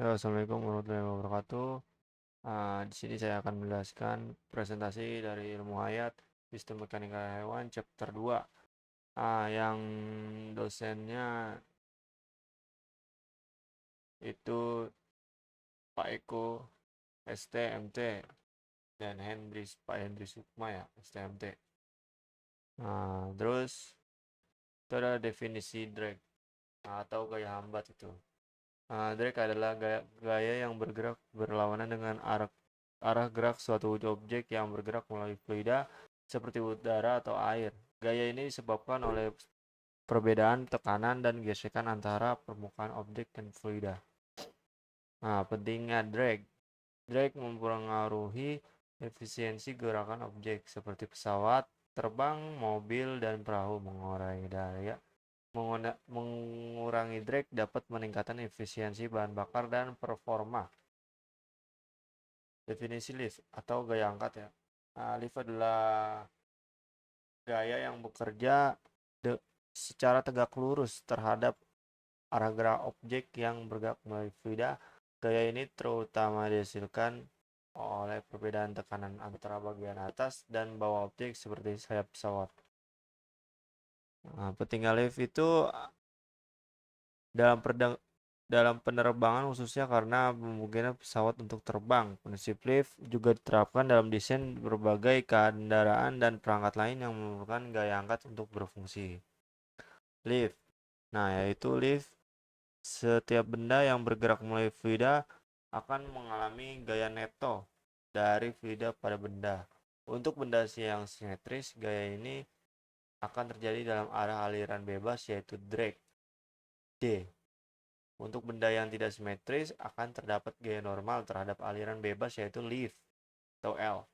Ya, Assalamualaikum warahmatullahi wabarakatuh. Di sini saya akan menjelaskan presentasi dari ilmu hayat sistem mekanika hewan chapter 2. Yang dosennya itu Pak Eko STMT dan Pak Hendri Sukma ya STMT. Terus itu ada definisi drag atau gaya hambat itu. Drag adalah gaya yang bergerak berlawanan dengan arah gerak suatu objek yang bergerak melalui fluida seperti udara atau air. Gaya ini disebabkan oleh perbedaan tekanan dan gesekan antara permukaan objek dan fluida. Pentingnya drag. Drag mempengaruhi efisiensi gerakan objek seperti pesawat, terbang, mobil, dan perahu. Mengurangi drag dapat meningkatkan efisiensi bahan bakar dan performa. Definisi lift atau gaya angkat ya. Lift adalah gaya yang bekerja secara tegak lurus terhadap arah gerak objek yang bergerak melalui fluida. Gaya ini terutama dihasilkan oleh perbedaan tekanan antara bagian atas dan bawah objek seperti sayap pesawat. Pentingnya lift itu dalam penerbangan khususnya karena memungkinkan pesawat untuk terbang. Prinsip lift juga diterapkan dalam desain berbagai kendaraan dan perangkat lain yang memerlukan gaya angkat untuk berfungsi. Lift. Yaitu lift. Setiap benda yang bergerak melalui fluida akan mengalami gaya neto dari fluida pada benda. Untuk benda yang simetris, gaya ini akan terjadi dalam arah aliran bebas yaitu drag D. Untuk benda yang tidak simetris akan terdapat gaya normal terhadap aliran bebas yaitu lift atau L.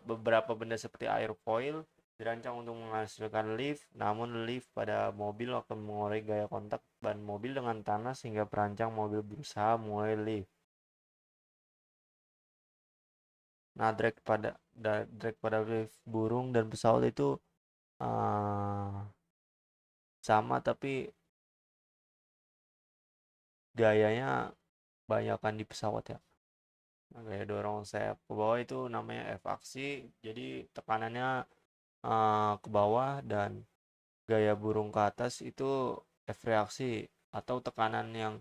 Beberapa benda seperti airfoil dirancang untuk menghasilkan lift, namun lift pada mobil akan mengurangi gaya kontak ban mobil dengan tanah sehingga perancang mobil berusaha mulai lift. Drag pada lift burung dan pesawat itu sama tapi gayanya banyakkan di pesawat ya. Gaya dorong sayap ke bawah itu namanya F aksi, jadi tekanannya ke bawah, dan gaya burung ke atas itu F reaksi atau tekanan yang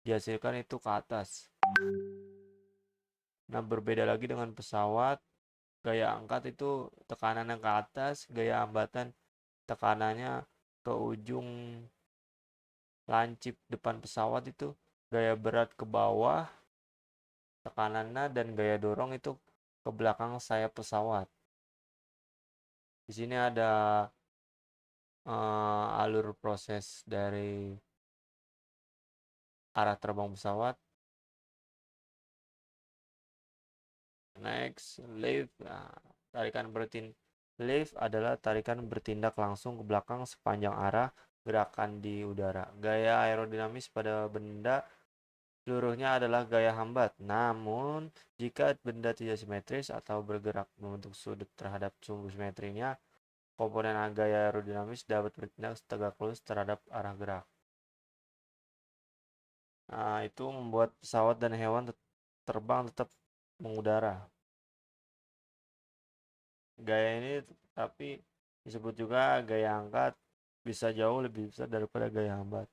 dihasilkan itu ke atas. Berbeda lagi dengan pesawat, gaya angkat itu tekanannya ke atas, gaya hambatan tekanannya ke ujung lancip depan pesawat itu, gaya berat ke bawah tekanannya, dan gaya dorong itu ke belakang sayap pesawat. Di sini ada alur proses dari arah terbang pesawat. Next, lift. Lift adalah tarikan bertindak langsung ke belakang sepanjang arah gerakan di udara. Gaya aerodinamis pada benda seluruhnya adalah gaya hambat. Namun, jika benda tidak simetris atau bergerak membentuk sudut terhadap sumbu simetrinya, komponen gaya aerodinamis dapat bertindak tegak lurus terhadap arah gerak. Itu membuat pesawat dan hewan terbang tetap mengudara. Gaya ini tapi disebut juga gaya angkat, bisa jauh lebih besar daripada gaya hambat.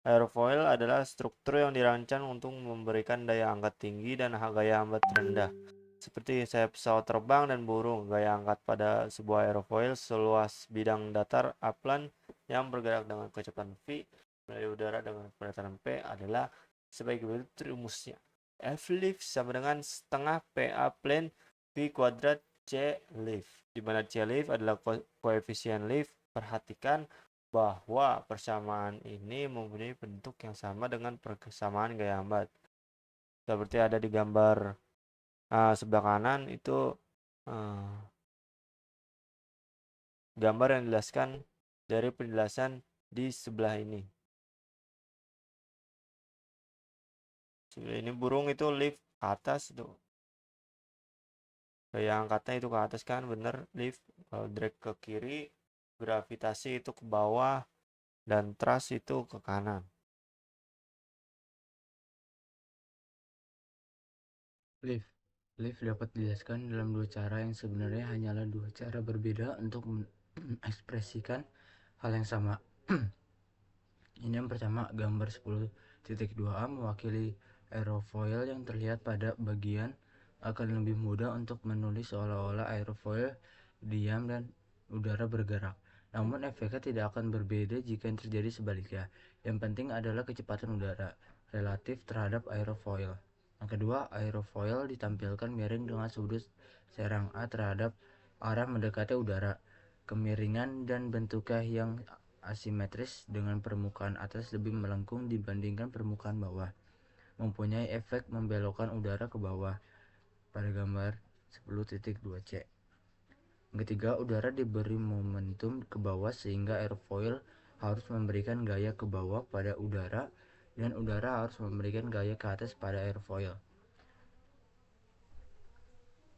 Airfoil adalah struktur yang dirancang untuk memberikan daya angkat tinggi dan gaya hambat rendah. Seperti sayap pesawat terbang dan burung, gaya angkat pada sebuah airfoil seluas bidang datar upland yang bergerak dengan kecepatan v melalui udara dengan kecepatan p adalah sebagai berikut rumusnya. F lift sama dengan setengah PA plane V kuadrat C lift, di mana C lift adalah koefisien lift. Perhatikan bahwa persamaan ini mempunyai bentuk yang sama dengan persamaan gaya hambat. Seperti ada di gambar sebelah kanan itu gambar yang dijelaskan dari penjelasan di sebelah ini. Sebelah ini burung itu lift ke atas itu. Gaya angkatnya itu ke atas kan, bener lift. Kalau drag ke kiri, gravitasi itu ke bawah, dan thrust itu ke kanan. Lift. Lift dapat dijelaskan dalam dua cara yang sebenarnya hanyalah dua cara berbeda untuk mengekspresikan hal yang sama. Ini yang pertama, gambar 10.2a mewakili aerofoil yang terlihat pada bagian akan lebih mudah untuk menulis seolah-olah aerofoil diam dan udara bergerak. Namun efeknya tidak akan berbeda jika yang terjadi sebaliknya. Yang penting adalah kecepatan udara relatif terhadap aerofoil. Yang kedua, aerofoil ditampilkan miring dengan sudut serang A terhadap arah mendekati udara. Kemiringan dan bentuknya yang asimetris dengan permukaan atas lebih melengkung dibandingkan permukaan bawah, mempunyai efek membelokkan udara ke bawah pada gambar 10.2c. Ketiga, udara diberi momentum ke bawah sehingga airfoil harus memberikan gaya ke bawah pada udara dan udara harus memberikan gaya ke atas pada airfoil.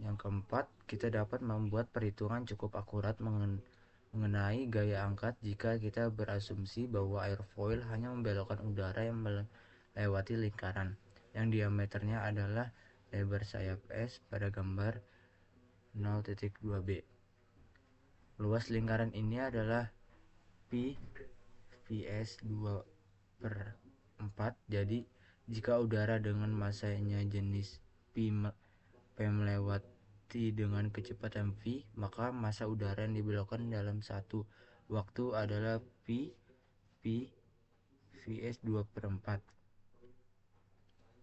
Yang keempat, kita dapat membuat perhitungan cukup akurat mengenai gaya angkat jika kita berasumsi bahwa airfoil hanya membelokkan udara yang melewati lingkaran yang diameternya adalah lebar sayap S pada gambar 0.2b. Luas lingkaran ini adalah Pi Vs 2 per 4. Jadi jika udara dengan masanya jenis P melewati dengan kecepatan v, maka massa udara yang dibelokkan dalam satu waktu adalah P Vs 2 per 4.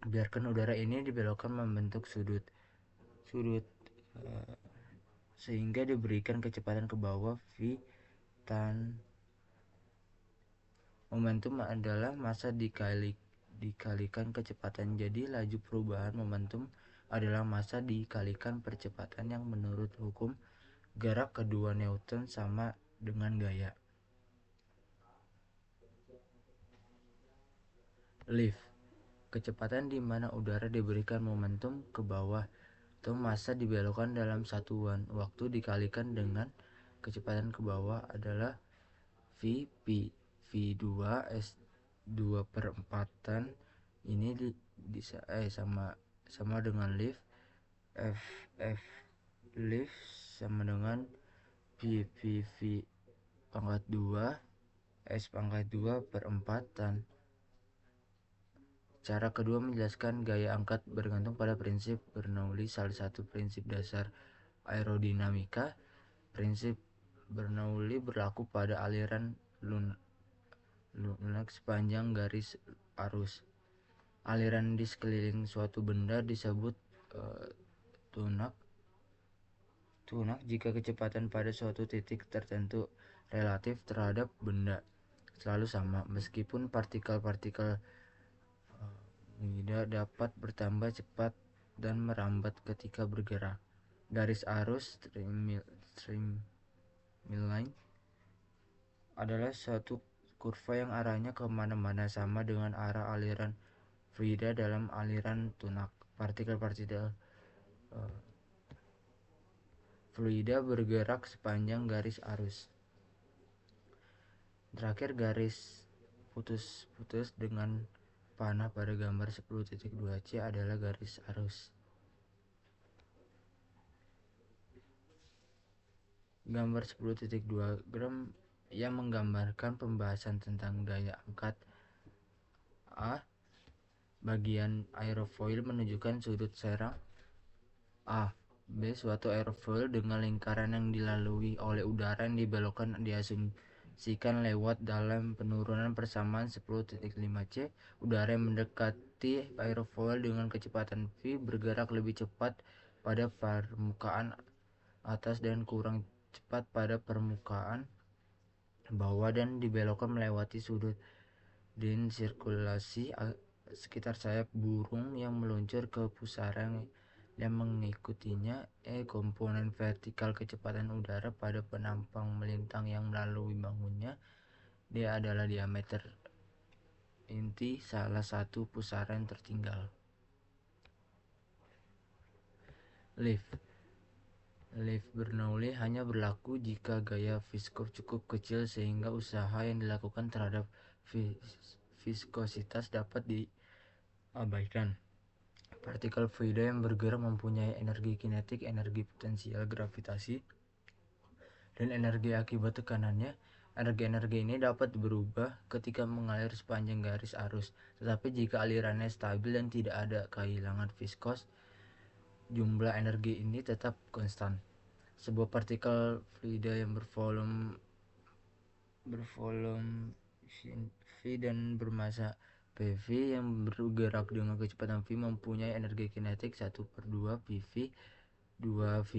Biarkan udara ini dibelokkan membentuk sudut sudut sehingga diberikan kecepatan ke bawah v tan momentum adalah massa dikalikan kecepatan. Jadi laju perubahan momentum adalah massa dikalikan percepatan yang menurut hukum gerak kedua Newton sama dengan gaya. Lift. Kecepatan di mana udara diberikan momentum ke bawah atau massa dibelokkan dalam satuan waktu dikalikan dengan kecepatan ke bawah adalah Vp V2 S2 per 4 ini sama dengan lift F lift sama dengan V pangkat 2 S pangkat 2 per 4 tan. Cara kedua menjelaskan gaya angkat bergantung pada prinsip Bernoulli, salah satu prinsip dasar aerodinamika. Prinsip Bernoulli berlaku pada aliran lunak sepanjang garis arus. Aliran di sekeliling suatu benda disebut tunak jika kecepatan pada suatu titik tertentu relatif terhadap benda selalu sama, meskipun partikel-partikel tidak dapat bertambah cepat dan merambat ketika bergerak. Garis arus streamline adalah suatu kurva yang arahnya kemana-mana sama dengan arah aliran fluida dalam aliran tunak. Partikel-partikel fluida bergerak sepanjang garis arus. Terakhir, garis putus-putus dengan panah pada gambar 10.2c adalah garis arus. Gambar 10.2 gram yang menggambarkan pembahasan tentang daya angkat A. Bagian aerofoil menunjukkan sudut serang A. B. Suatu aerofoil dengan lingkaran yang dilalui oleh udara yang dibelokkan diasumsikan lewat dalam penurunan persamaan 10.5c. Udara yang mendekati aerofoil dengan kecepatan v bergerak lebih cepat pada permukaan atas dan kurang cepat pada permukaan bawah dan dibelokkan melewati sudut dan sirkulasi sekitar sayap burung yang meluncur ke pusaran yang mengikutinya. Komponen vertikal kecepatan udara pada penampang melintang yang melalui bangunnya. Dia adalah diameter inti salah satu pusaran tertinggal. Lift Bernoulli hanya berlaku jika gaya Fiskov cukup kecil sehingga usaha yang dilakukan terhadap viskositas dapat diabaikan. partikel fluida yang bergerak mempunyai energi kinetik, energi potensial gravitasi, dan energi akibat tekanannya. Energi-energi ini dapat berubah ketika mengalir sepanjang garis arus, tetapi jika alirannya stabil dan tidak ada kehilangan viskos, jumlah energi ini tetap konstan. Sebuah partikel fluida yang bervolume V dan bermassa PV yang bergerak dengan kecepatan V mempunyai energi kinetik 1/2 PV 2V.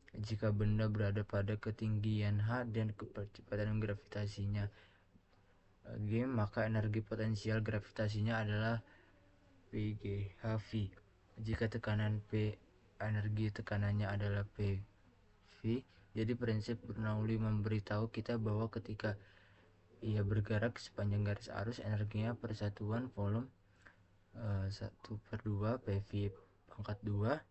Jika benda berada pada ketinggian H dan kecepatan gravitasinya G, maka energi potensial gravitasinya adalah PGHV. Jika tekanan P, energi tekanannya adalah PV. Jadi prinsip Bernoulli memberitahu kita bahwa ketika ia bergerak sepanjang garis arus, energinya persatuan volume 1/2 PV pangkat 2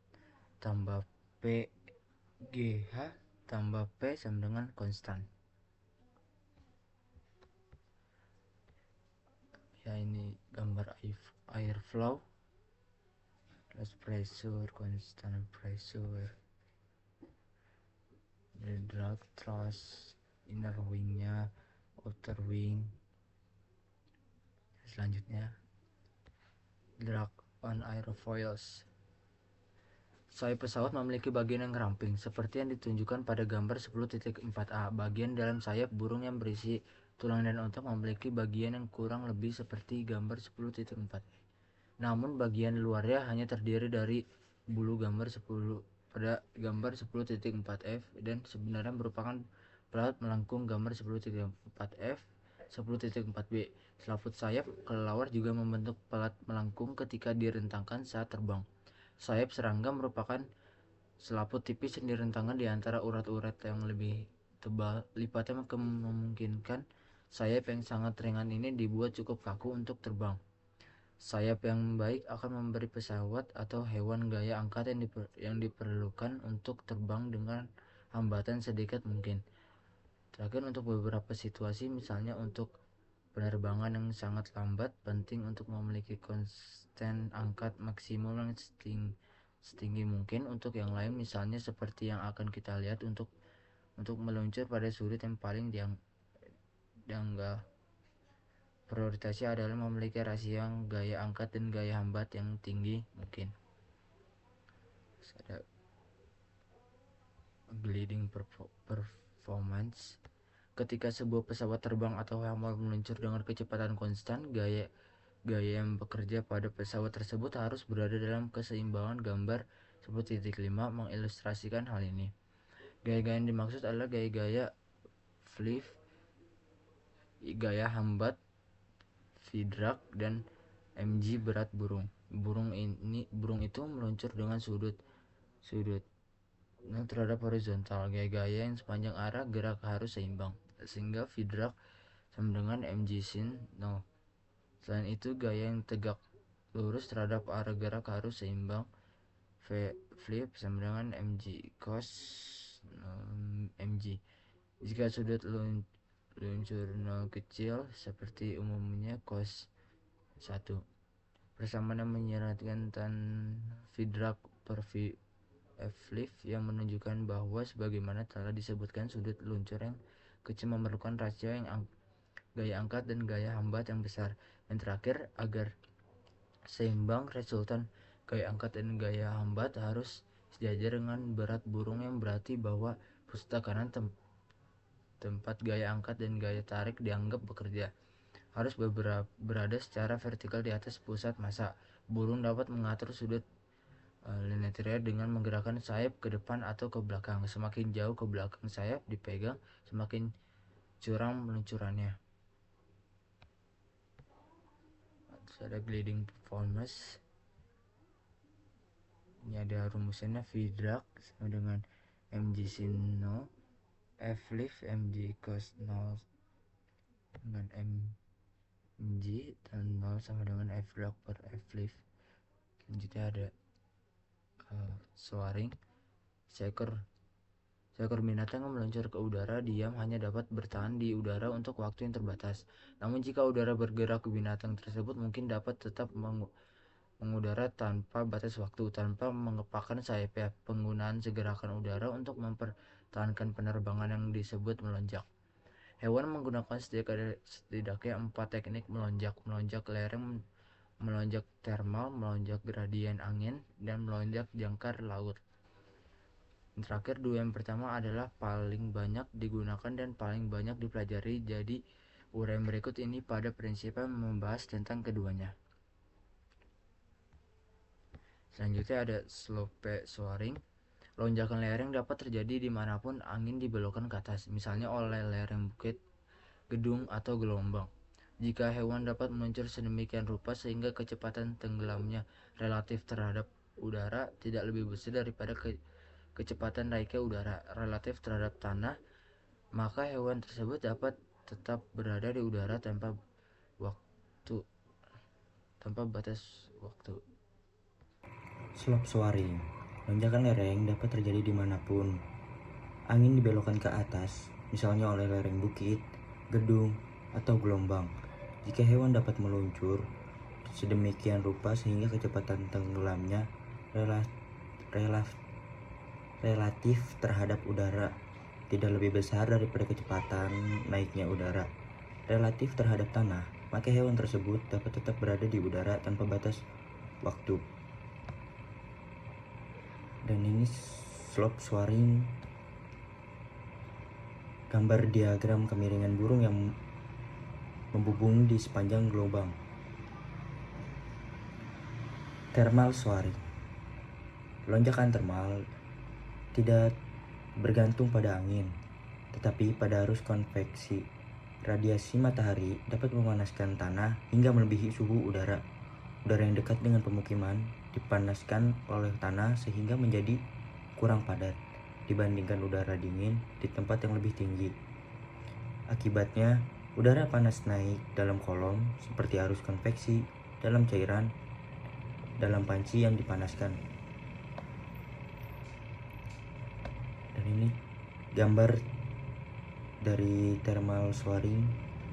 tambah PGH tambah P sama dengan konstan. Ya, ini gambar air flow, plus pressure, constant pressure, the drag thrust, inner wingnya, outer wing. Selanjutnya, drag on airfoils. Sayap pesawat memiliki bagian yang ramping, seperti yang ditunjukkan pada gambar 10.4a. Bagian dalam sayap burung yang berisi tulang dan otot memiliki bagian yang kurang lebih seperti gambar 10.4. Namun bagian luarnya hanya terdiri dari bulu pada gambar 10.4f dan sebenarnya merupakan pelat melengkung gambar 10.4f, 10.4b. Selaput sayap kelelawar juga membentuk pelat melengkung ketika direntangkan saat terbang. Sayap serangga merupakan selaput tipis yang direntangkan di antara urat-urat yang lebih tebal. Lipatnya memungkinkan sayap yang sangat ringan ini dibuat cukup kaku untuk terbang. Sayap yang baik akan memberi pesawat atau hewan gaya angkat yang diperlukan untuk terbang dengan hambatan sedikit mungkin. Terakhir, untuk beberapa situasi, misalnya untuk penerbangan yang sangat lambat, penting untuk memiliki konstan angkat maksimum yang setinggi mungkin. Untuk yang lain, misalnya seperti yang akan kita lihat, untuk meluncur pada sudut yang paling dianggap, prioritasnya adalah memiliki rasio gaya angkat dan gaya hambat yang tinggi mungkin. Terus ada gliding performance. Ketika sebuah pesawat terbang atau hewan meluncur dengan kecepatan konstan, gaya yang bekerja pada pesawat tersebut harus berada dalam keseimbangan. Gambar 10.5 mengilustrasikan hal ini. Gaya-gaya yang dimaksud adalah gaya-gaya flip, gaya hambat, V-drag, dan mg berat burung. Burung itu meluncur dengan sudut terhadap horizontal. Gaya-gaya yang sepanjang arah gerak harus seimbang, sehingga V-drag sama dengan mg sin 0. Selain itu, gaya yang tegak lurus terhadap arah gerak harus seimbang. Flip sama dengan mg cos mg. Jika sudut luncur 0 kecil, seperti umumnya cos 1. Persamaan yang menyeratkan tan V-drag per F-flip yang menunjukkan bahwa sebagaimana telah disebutkan, sudut luncur yang kecil memerlukan rasio yang gaya angkat dan gaya hambat yang besar. Yang terakhir, agar seimbang, resultan gaya angkat dan gaya hambat harus sejajar dengan berat burung, yang berarti bahwa pusat tekanan tempat gaya angkat dan gaya tarik dianggap bekerja harus berada secara vertikal di atas pusat massa. Burung dapat mengatur sudut linear dengan menggerakkan sayap ke depan atau ke belakang. Semakin jauh ke belakang sayap dipegang, semakin curam peluncurannya. Terus ada gliding performance. Ini ada rumusannya. V-drag sama dengan mg sin 0, F-flip mg cos 0 dengan mg, dan 0 sama dengan F-drag per F-flip. Selanjutnya ada soaring. Seekor binatang yang meluncur ke udara diam hanya dapat bertahan di udara untuk waktu yang terbatas. Namun jika udara bergerak, binatang tersebut mungkin dapat tetap mengudara tanpa batas waktu, tanpa mengepakkan sayapnya. Penggunaan segerakan udara untuk mempertahankan penerbangan yang disebut melonjak. Hewan menggunakan setidaknya 4 teknik melonjak: melonjak lereng, melonjak termal, melonjak gradien angin, dan melonjak jangkar laut. Terakhir, dua yang pertama adalah paling banyak digunakan dan paling banyak dipelajari, jadi uraian berikut ini pada prinsipnya membahas tentang keduanya. Selanjutnya ada slope soaring. Lonjakan lereng dapat terjadi dimanapun angin dibelokkan ke atas, misalnya oleh lereng bukit, gedung, atau gelombang. Jika hewan dapat meluncur sedemikian rupa sehingga kecepatan tenggelamnya relatif terhadap udara tidak lebih besar daripada kecepatan naiknya udara relatif terhadap tanah, maka hewan tersebut dapat tetap berada di udara waktu tanpa batas waktu. Slope soaring. Lonjakan lereng dapat terjadi dimanapun angin dibelokkan ke atas, misalnya oleh lereng bukit, gedung, atau gelombang. Jika hewan dapat meluncur sedemikian rupa sehingga kecepatan tenggelamnya relatif terhadap udara tidak lebih besar daripada kecepatan naiknya udara relatif terhadap tanah, maka hewan tersebut dapat tetap berada di udara tanpa batas waktu. Dan ini slope soaring, gambar diagram kemiringan burung yang membubung di sepanjang gelombang. Thermal soaring. Lonjakan thermal tidak bergantung pada angin, tetapi pada arus konveksi. Radiasi matahari dapat memanaskan tanah hingga melebihi suhu udara. Udara yang dekat dengan pemukiman dipanaskan oleh tanah sehingga menjadi kurang padat dibandingkan udara dingin di tempat yang lebih tinggi. Akibatnya, udara panas naik dalam kolom seperti arus konveksi dalam cairan dalam panci yang dipanaskan. Dan ini gambar dari thermal soaring,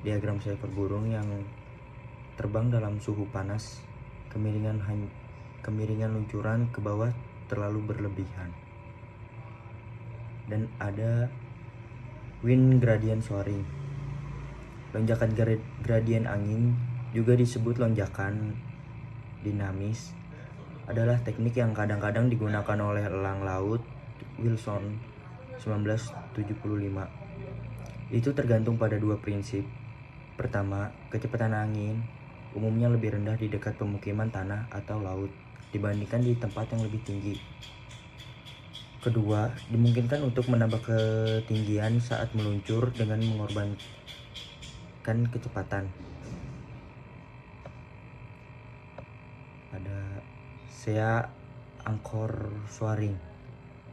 diagram seekor burung yang terbang dalam suhu panas. Kemiringan luncuran ke bawah terlalu berlebihan. Dan ada wind gradient soaring. Lonjakan gradien angin, juga disebut lonjakan dinamis, adalah teknik yang kadang-kadang digunakan oleh elang laut Wilson 1975. Itu tergantung pada dua prinsip. Pertama, kecepatan angin umumnya lebih rendah di dekat pemukiman tanah atau laut dibandingkan di tempat yang lebih tinggi. Kedua, dimungkinkan untuk menambah ketinggian saat meluncur dengan mengorbankan kecepatan. Ada sea anchor soaring.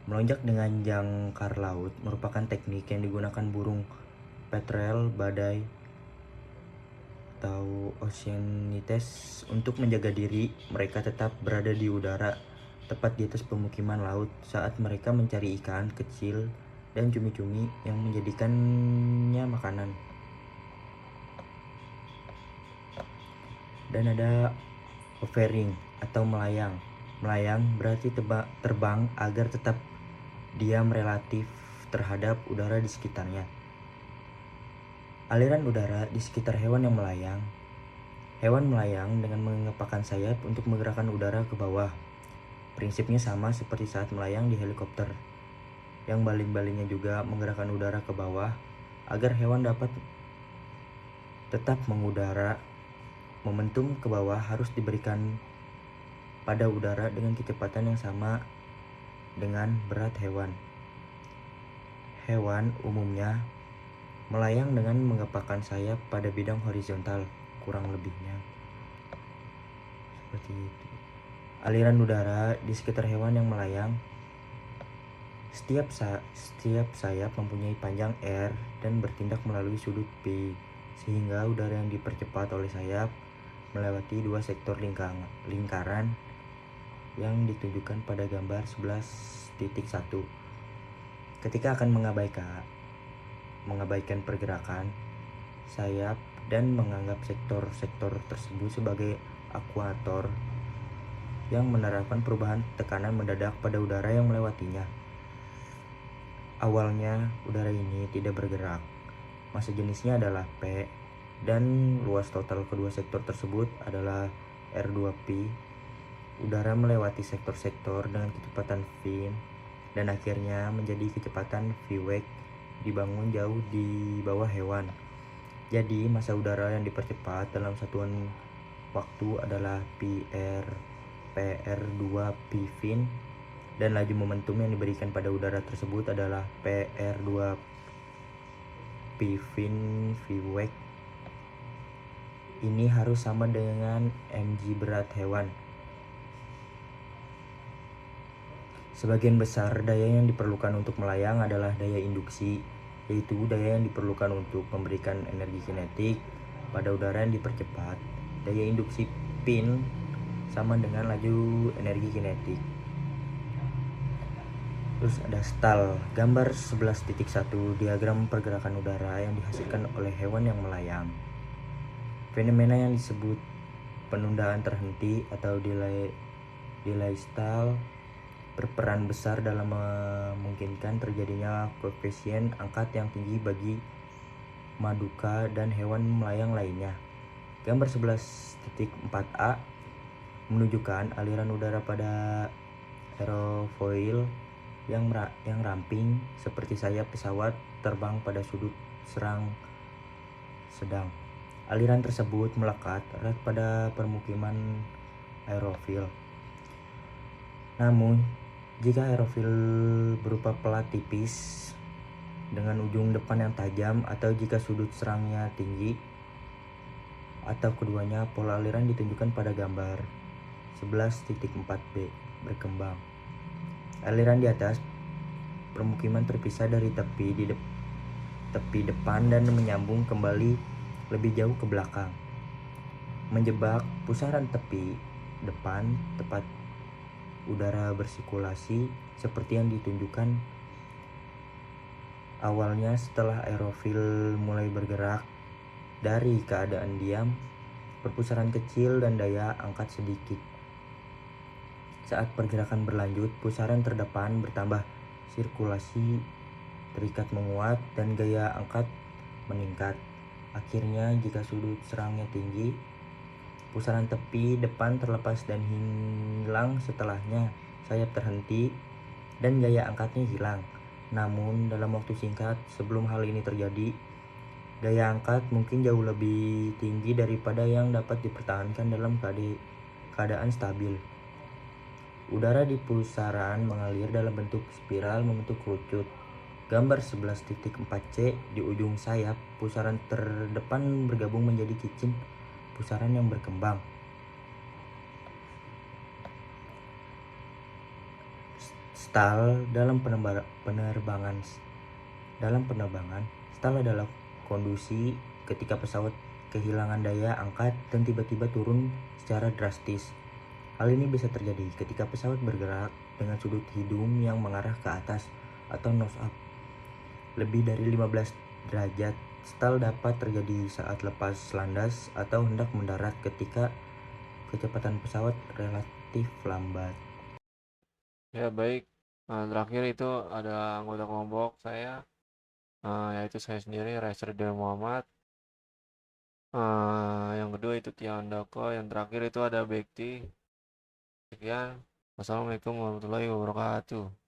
Melonjak dengan jangkar laut merupakan teknik yang digunakan burung petrel badai atau oceanites untuk menjaga diri mereka tetap berada di udara tepat di atas pemukiman laut saat mereka mencari ikan kecil dan cumi-cumi yang menjadikannya makanan. Dan ada hovering atau melayang. Melayang berarti terbang agar tetap diam relatif terhadap udara di sekitarnya. Aliran udara di sekitar hewan yang melayang. Hewan melayang dengan mengepakkan sayap untuk menggerakkan udara ke bawah. Prinsipnya sama seperti saat melayang di helikopter. Yang baling-balingnya juga menggerakkan udara ke bawah agar hewan dapat tetap mengudara. Momentum ke bawah harus diberikan pada udara dengan kecepatan yang sama dengan berat hewan. Hewan umumnya melayang dengan mengepakkan sayap pada bidang horizontal, kurang lebihnya seperti itu. Aliran udara di sekitar hewan yang melayang. Setiap sayap mempunyai panjang R dan bertindak melalui sudut P, sehingga udara yang dipercepat oleh sayap melewati dua sektor lingkaran yang ditunjukkan pada gambar 11.1. Ketika akan mengabaikan pergerakan sayap dan menganggap sektor-sektor tersebut sebagai akuator, yang menerapkan perubahan tekanan mendadak pada udara yang melewatinya. Awalnya, udara ini tidak bergerak. Massa jenisnya adalah P, dan luas total kedua sektor tersebut adalah R2P. Udara melewati sektor-sektor dengan kecepatan v, dan akhirnya menjadi kecepatan v-wake dibangun jauh di bawah hewan. Jadi, massa udara yang dipercepat dalam satuan waktu adalah PR2P-fin, dan laju momentum yang diberikan pada udara tersebut adalah PR2P-fin v-wake. Ini harus sama dengan mg berat hewan. Sebagian besar daya yang diperlukan untuk melayang adalah daya induksi, yaitu daya yang diperlukan untuk memberikan energi kinetik pada udara yang dipercepat. Daya induksi pin sama dengan laju energi kinetik. Terus ada stall, gambar 11.1, diagram pergerakan udara yang dihasilkan oleh hewan yang melayang. Fenomena yang disebut penundaan terhenti atau delay stall berperan besar dalam memungkinkan terjadinya koefisien angkat yang tinggi bagi maduka dan hewan melayang lainnya. Gambar 11.4a menunjukkan aliran udara pada aerofoil yang ramping seperti sayap pesawat terbang pada sudut serang sedang. Aliran tersebut melekat erat pada permukiman aerofil. Namun, jika aerofil berupa pelat tipis dengan ujung depan yang tajam, atau jika sudut serangnya tinggi, atau keduanya, pola aliran ditunjukkan pada gambar 11.4b berkembang. Aliran di atas permukiman terpisah dari tepi depan dan menyambung kembali lebih jauh ke belakang, menjebak pusaran tepi depan tempat udara bersirkulasi seperti yang ditunjukkan awalnya. Setelah aerofil mulai bergerak dari keadaan diam, perputaran kecil dan daya angkat sedikit. Saat pergerakan berlanjut, pusaran terdepan bertambah, sirkulasi terikat menguat, dan gaya angkat meningkat. Akhirnya, jika sudut serangnya tinggi, pusaran tepi depan terlepas dan hilang. Setelahnya, sayap terhenti dan gaya angkatnya hilang. Namun, dalam waktu singkat sebelum hal ini terjadi, gaya angkat mungkin jauh lebih tinggi daripada yang dapat dipertahankan dalam keadaan stabil. Udara di pusaran mengalir dalam bentuk spiral membentuk kerucut. Gambar 11.4c, di ujung sayap, pusaran terdepan bergabung menjadi cicin pusaran yang berkembang. Stall dalam penerbangan. Stall adalah kondisi ketika pesawat kehilangan daya angkat dan tiba-tiba turun secara drastis. Hal ini bisa terjadi ketika pesawat bergerak dengan sudut hidung yang mengarah ke atas atau nose up lebih dari 15 derajat. Stall dapat terjadi saat lepas landas atau hendak mendarat ketika kecepatan pesawat relatif lambat. Ya, baik. Terakhir itu ada anggota kelompok saya, yaitu saya sendiri, Racer Del Muhammad. Yang kedua itu Tian Dako, yang terakhir itu ada Bekti. Sekian. Wassalamualaikum warahmatullahi wabarakatuh.